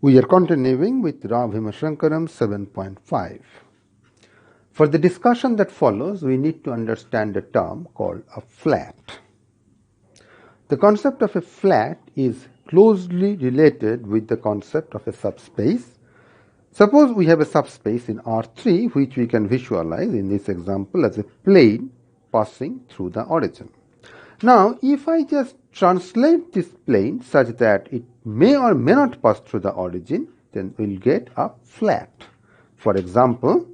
We are continuing with Rao Bhim 7.5. For the discussion that follows, we need to understand a term called a flat. The concept of a flat is closely related with the concept of a subspace. Suppose we have a subspace in R3, which we can visualize in this example as a plane passing through the origin. Now, if I just translate this plane such that it may or may not pass through the origin, then we'll get a flat. For example,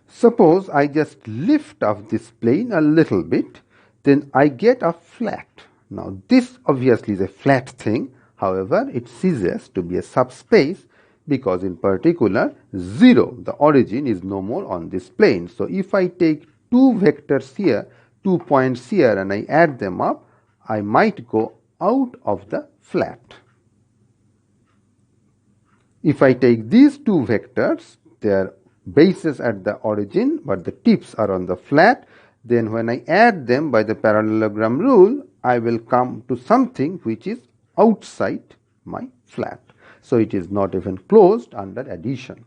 suppose I just lift up this plane a little bit, then I get a flat. Now, this obviously is a flat thing. However, it ceases to be a subspace because in particular 0, the origin, is no more on this plane. So, if I take two vectors here, 2 points here, and I add them up, I might go out of the flat. If I take these two vectors, their bases at the origin, but the tips are on the flat, then when I add them by the parallelogram rule, I will come to something which is outside my flat. So it is not even closed under addition.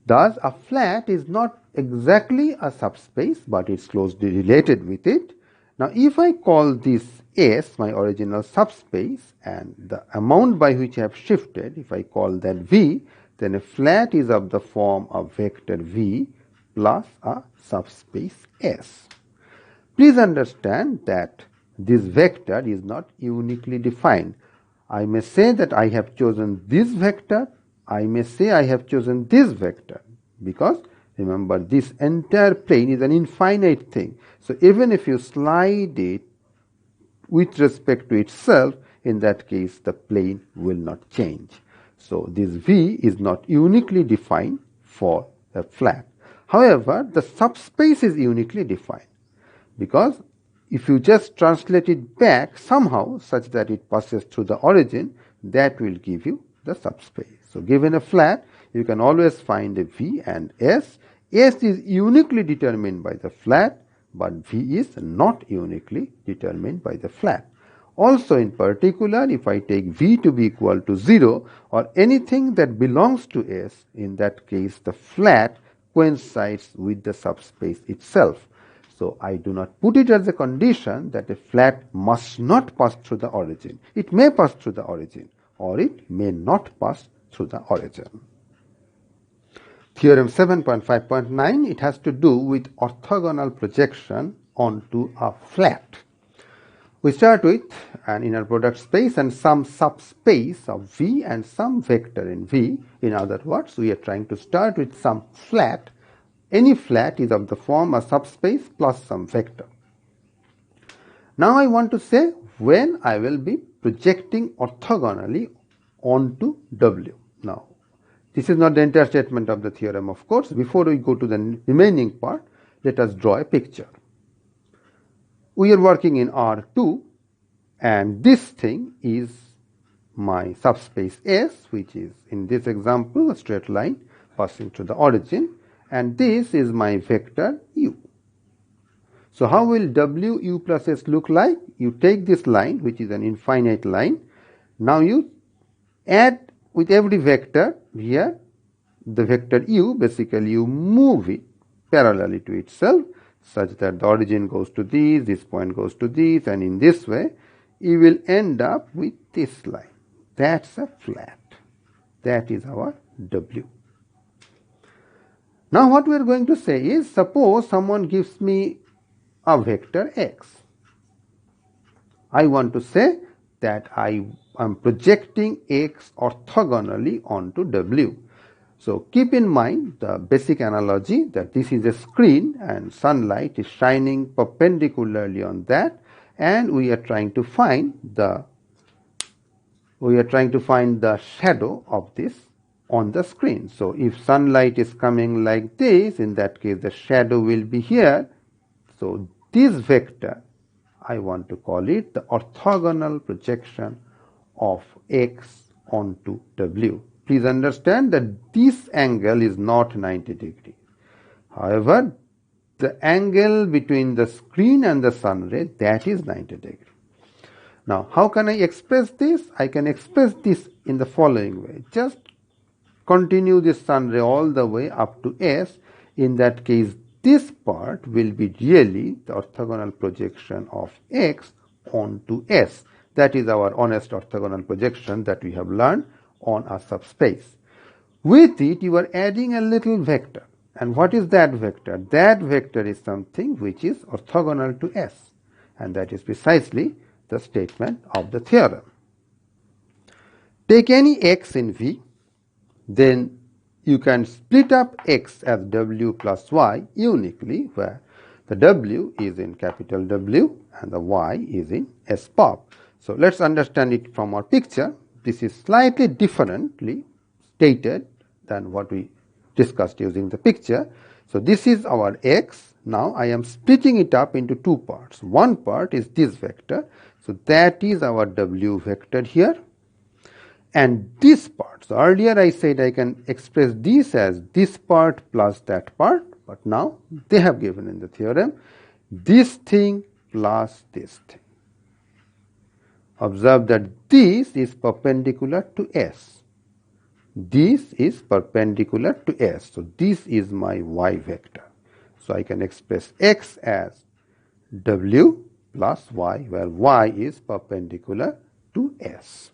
Thus, a flat is not exactly a subspace, but it's closely related with it. Now, if I call this S my original subspace, and the amount by which I have shifted, if I call that V, then a flat is of the form of vector V plus a subspace S. Please understand that this vector is not uniquely defined. I may say that I have chosen this vector, I may say I have chosen this vector, because remember, this entire plane is an infinite thing. So even if you slide it with respect to itself, in that case the plane will not change. So this V is not uniquely defined for a flat. However, the subspace is uniquely defined, because if you just translate it back somehow such that it passes through the origin, that will give you the subspace. So given a flat, you can always find a V and S. S is uniquely determined by the flat, but V is not uniquely determined by the flat. Also, in particular, if I take V to be equal to 0 or anything that belongs to S, in that case the flat coincides with the subspace itself. So I do not put it as a condition that a flat must not pass through the origin. It may pass through the origin, or it may not pass through the origin. Theorem 7.5.9, it has to do with orthogonal projection onto a flat. We start with an inner product space and some subspace of V and some vector in V. In other words, we are trying to start with some flat. Any flat is of the form a subspace plus some vector. Now I want to say when I will be projecting orthogonally onto W. Now, this is not the entire statement of the theorem, of course. Before we go to the remaining part, let us draw a picture. We are working in R2, and this thing is my subspace S, which is in this example a straight line passing through the origin, and this is my vector U. So how will W, U plus S look like? You take this line, which is an infinite line. Now you add with every vector here, the vector U, basically you move it parallelly to itself, such that the origin goes to this point goes to this, and in this way you will end up with this line. That's a flat. That is our W. Now what we are going to say is, suppose someone gives me a vector X. I want to say that I am projecting X orthogonally onto W. So keep in mind the basic analogy that this is a screen and sunlight is shining perpendicularly on that, and we are trying to find the shadow of this on the screen. So if sunlight is coming like this, in that case the shadow will be here. So this vector, I want to call it the orthogonal projection of X onto W. Please understand that this angle is not 90 degrees. However, the angle between the screen and the sun ray, that is 90 degrees. Now, how can I express this? I can express this in the following way. Just continue this sun ray all the way up to S. In that case, this part will be really the orthogonal projection of X onto S. That is our honest orthogonal projection that we have learned on a subspace. With it, you are adding a little vector. And what is that vector? That vector is something which is orthogonal to S. And that is precisely the statement of the theorem. Take any x in V, then you can split up x as W plus Y uniquely, where the W is in capital W and the Y is in S pop. So let's understand it from our picture. This is slightly differently stated than what we discussed using the picture. So this is our x. Now I am splitting it up into two parts. One part is this vector. So that is our W vector here. And this part, so earlier I said I can express this as this part plus that part, but now they have given in the theorem this thing plus this thing. Observe that this is perpendicular to S. This is perpendicular to S. So this is my Y vector. So I can express X as W plus Y, where Y is perpendicular to S.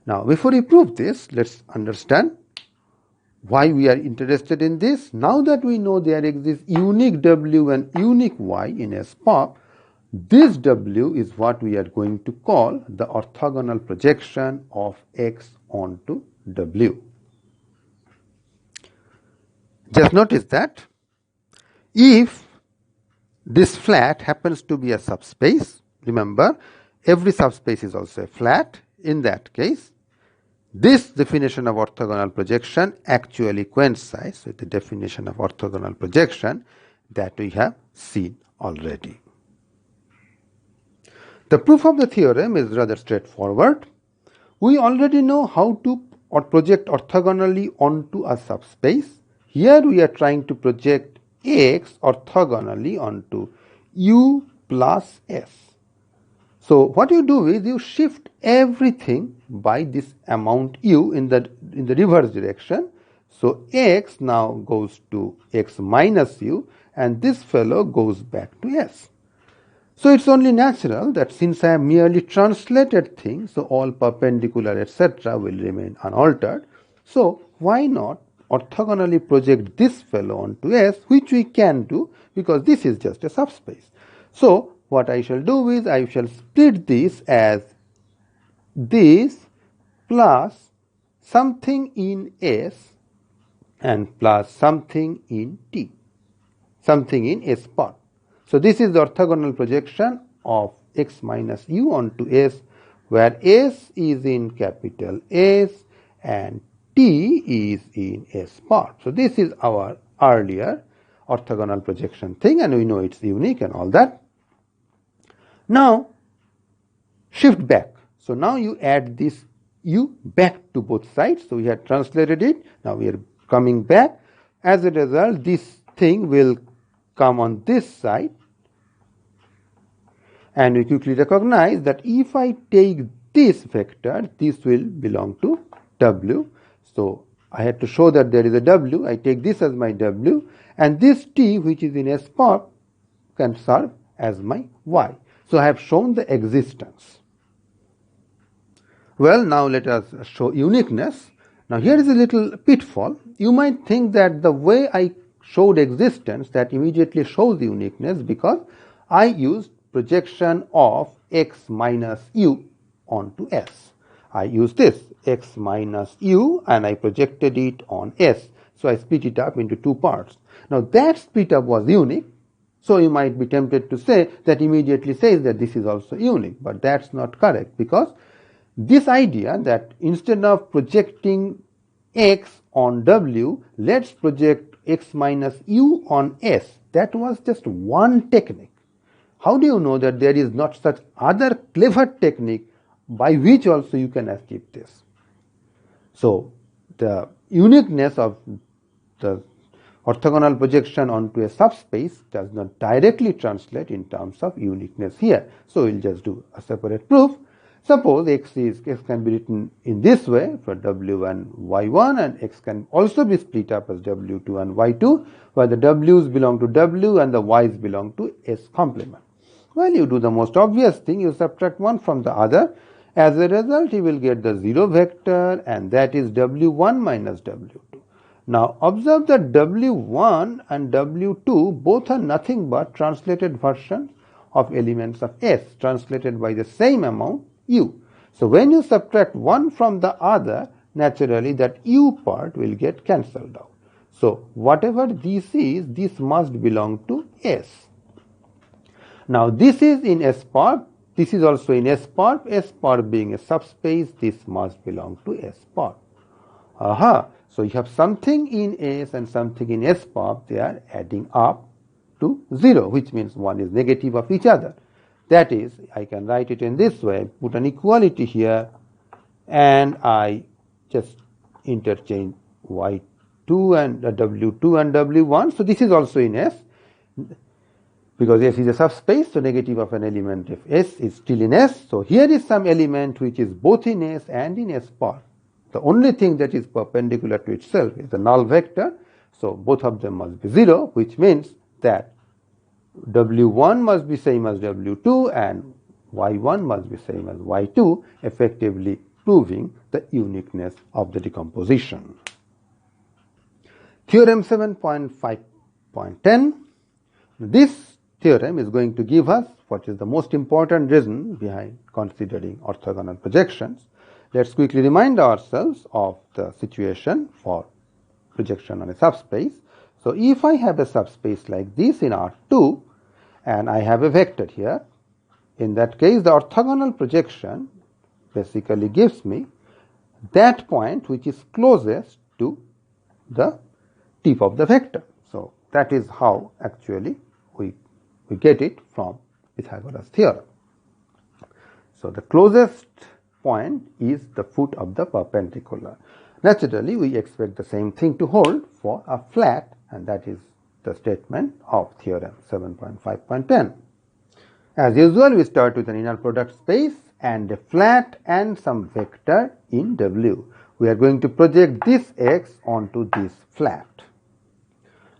Now, before we prove this, let's understand why we are interested in this. Now that we know there exists unique W and unique Y in S pop, this W is what we are going to call the orthogonal projection of X onto W. Just notice that if this flat happens to be a subspace, remember every subspace is also a flat. In that case, this definition of orthogonal projection actually coincides with the definition of orthogonal projection that we have seen already. The proof of the theorem is rather straightforward. We already know how to project orthogonally onto a subspace. Here we are trying to project X orthogonally onto U plus S. So what you do is you shift everything by this amount U in the reverse direction. So X now goes to X minus U and this fellow goes back to S. So it's only natural that since I have merely translated things, so all perpendicular etc. will remain unaltered. So why not orthogonally project this fellow onto S, which we can do because this is just a subspace. So what I shall do is I shall split this as this plus something in S and plus something in T, something in S part. So this is the orthogonal projection of X minus U onto S, where S is in capital S and T is in S part. So this is our earlier orthogonal projection thing, and we know it's unique and all that. Now shift back. So now you add this U back to both sides. So we had translated it. Now we are coming back. As a result, this thing will come on this side. And we quickly recognize that if I take this vector, this will belong to W. So I had to show that there is a W. I take this as my W. And this T, which is in S pop, can serve as my Y. So I have shown the existence. Well, now let us show uniqueness. Now here is a little pitfall. You might think that the way I showed existence, that immediately shows uniqueness because I used projection of X minus U onto S. I used this X minus U and I projected it on S. So I split it up into two parts. Now that split up was unique. So you might be tempted to say that immediately says that this is also unique, but that's not correct because this idea that instead of projecting X on W, let's project X minus U on S. That was just one technique. How do you know that there is not such other clever technique by which also you can achieve this? So the uniqueness of the orthogonal projection onto a subspace does not directly translate in terms of uniqueness here. So we'll just do a separate proof. Suppose x can be written in this way for w1 y1, and x can also be split up as w2 and y2, where the w's belong to w and the y's belong to s complement. Well, you do the most obvious thing, you subtract one from the other. As a result, you will get the 0 vector, and that is w1 minus w2. Now observe that w1 and w2 both are nothing but translated versions of elements of S, translated by the same amount u. So when you subtract one from the other, naturally that u part will get cancelled out. So whatever this is, this must belong to S. Now this is in S part, this is also in S part being a subspace, this must belong to S part. Aha! So you have something in S and something in S part, they are adding up to 0, which means one is negative of each other. That is, I can write it in this way, put an equality here, and I just interchange y2 and w2 and w1. So this is also in S, because S is a subspace, so negative of an element of S is still in S. So here is some element which is both in S and in S part. The only thing that is perpendicular to itself is the null vector, so both of them must be 0, which means that w1 must be same as w2 and y1 must be same as y2, effectively proving the uniqueness of the decomposition. Theorem 7.5.10. This theorem is going to give us what is the most important reason behind considering orthogonal projections. Let's quickly remind ourselves of the situation for projection on a subspace. So if I have a subspace like this in R2 and I have a vector here, in that case the orthogonal projection basically gives me that point which is closest to the tip of the vector. So that is how actually we get it from Pythagoras theorem. So the closest point is the foot of the perpendicular. Naturally, we expect the same thing to hold for a flat, and that is the statement of theorem 7.5.10. As usual, we start with an inner product space and a flat and some vector in W. We are going to project this x onto this flat.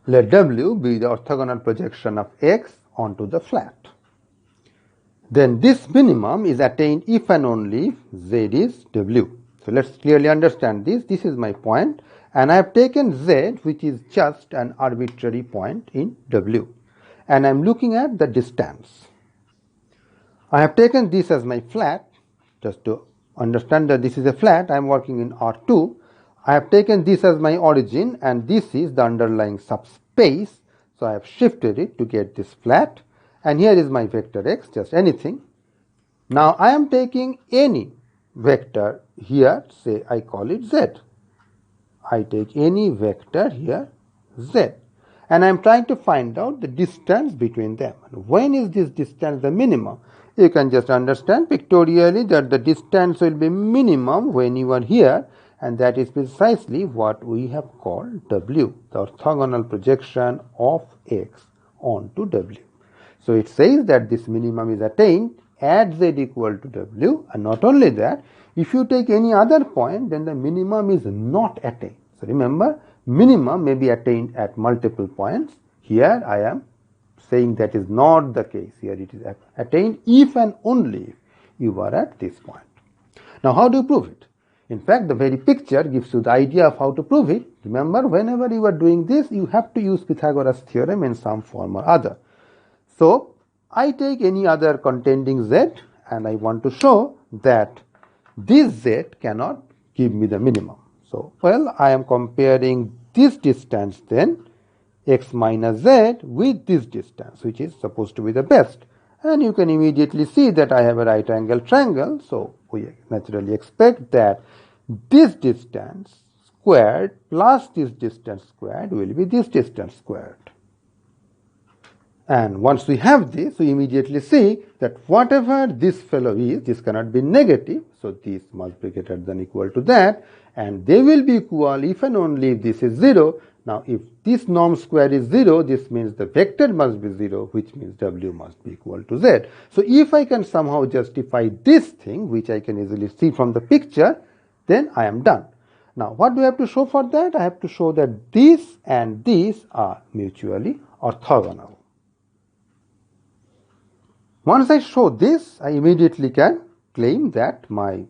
Let W be the orthogonal projection of x onto the flat. Then this minimum is attained if and only if z is W. So let's clearly understand this. This is my point, and I have taken z, which is just an arbitrary point in W, and I am looking at the distance. I have taken this as my flat. Just to understand that this is a flat, I am working in R2. I have taken this as my origin, and this is the underlying subspace. So I have shifted it to get this flat. And here is my vector x, just anything. Now I am taking any vector here, say I call it z. I take any vector here, z. And I am trying to find out the distance between them. When is this distance the minimum? You can just understand pictorially that the distance will be minimum when you are here, and that is precisely what we have called W, the orthogonal projection of x onto W. So it says that this minimum is attained at z equal to W, and not only that, if you take any other point, then the minimum is not attained. So remember, minimum may be attained at multiple points. Here I am saying that is not the case. Here it is attained if and only if you are at this point. Now how do you prove it? In fact, the very picture gives you the idea of how to prove it. Remember, whenever you are doing this, you have to use Pythagoras theorem in some form or other. So I take any other contending z, and I want to show that this z cannot give me the minimum. So, well, I am comparing this distance then, x minus z, with this distance, which is supposed to be the best. And you can immediately see that I have a right angle triangle, so we naturally expect that this distance squared plus this distance squared will be this distance squared. And once we have this, we immediately see that whatever this fellow is, this cannot be negative, so this must be greater than equal to that, and they will be equal if and only if this is 0. Now, if this norm square is 0, this means the vector must be 0, which means W must be equal to Z. So, if I can somehow justify this thing, which I can easily see from the picture, then I am done. Now, what do I have to show for that? I have to show that this and this are mutually orthogonal. Once I show this, I immediately can claim that my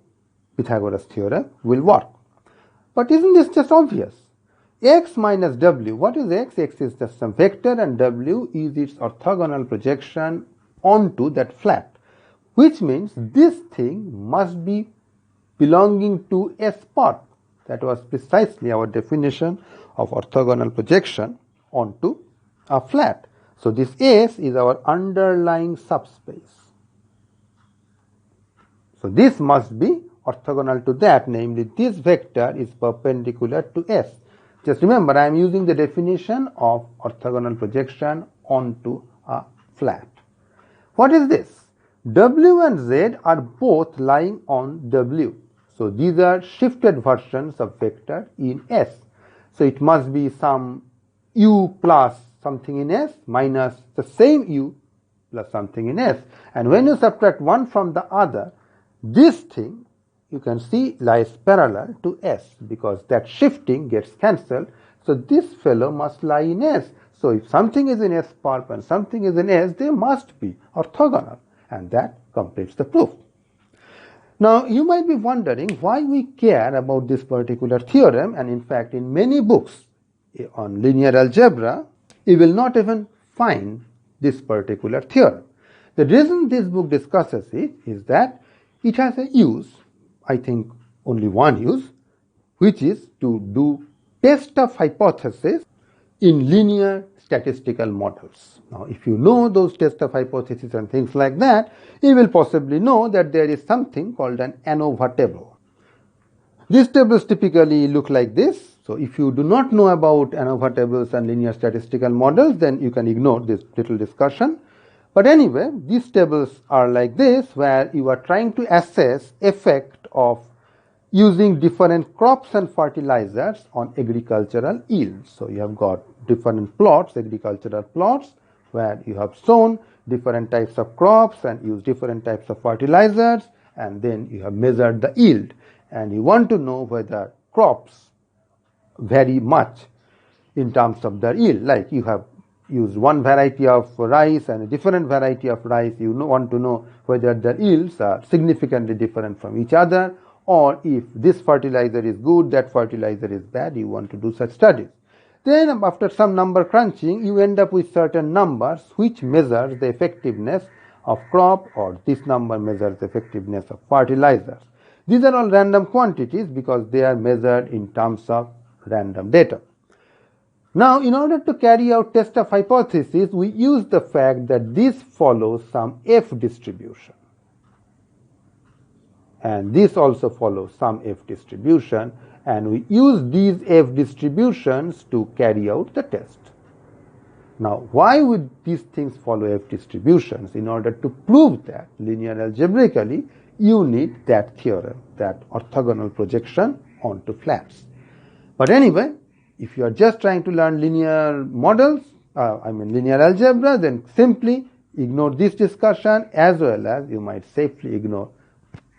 Pythagoras theorem will work. But isn't this just obvious? X minus W, what is X? X is just some vector and W is its orthogonal projection onto that flat, which means this thing must be belonging to a spot. That was precisely our definition of orthogonal projection onto a flat. So, this S is our underlying subspace. So, this must be orthogonal to that, namely this vector is perpendicular to S. Just remember, I am using the definition of orthogonal projection onto a flat. What is this? W and Z are both lying on W. So, these are shifted versions of vector in S. So, it must be some U plus something in S minus the same U plus something in S. And when you subtract one from the other, this thing you can see lies parallel to S because that shifting gets cancelled. So, this fellow must lie in S. So, if something is in S perp and something is in S, they must be orthogonal, and that completes the proof. Now, you might be wondering why we care about this particular theorem, and in fact, in many books on linear algebra, you will not even find this particular theorem. The reason this book discusses it is that it has a use, I think only one use, which is to do test of hypothesis in linear statistical models. Now, if you know those test of hypothesis and things like that, you will possibly know that there is something called an Anova table. These tables typically look like this. So, if you do not know about Anova tables and linear statistical models, then you can ignore this little discussion. But anyway, these tables are like this, where you are trying to assess effect of using different crops and fertilizers on agricultural yields. So, you have got different plots, agricultural plots, where you have sown different types of crops and use different types of fertilizers, and then you have measured the yield. And you want to know whether crops vary much in terms of their yield. Like you have used one variety of rice and a different variety of rice, you want to know whether their yields are significantly different from each other, or if this fertilizer is good, that fertilizer is bad, you want to do such studies. Then after some number crunching, you end up with certain numbers which measures the effectiveness of crop, or this number measures the effectiveness of fertilizers. These are all random quantities because they are measured in terms of random data. Now, in order to carry out test of hypothesis, we use the fact that this follows some F distribution. And this also follows some F distribution, and we use these F distributions to carry out the test. Now, why would these things follow F distributions? In order to prove that linear algebraically, you need that theorem, that orthogonal projection onto flats. But anyway, if you are just trying to learn linear models, linear algebra, then simply ignore this discussion, as well as you might safely ignore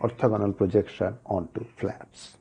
orthogonal projection onto flats.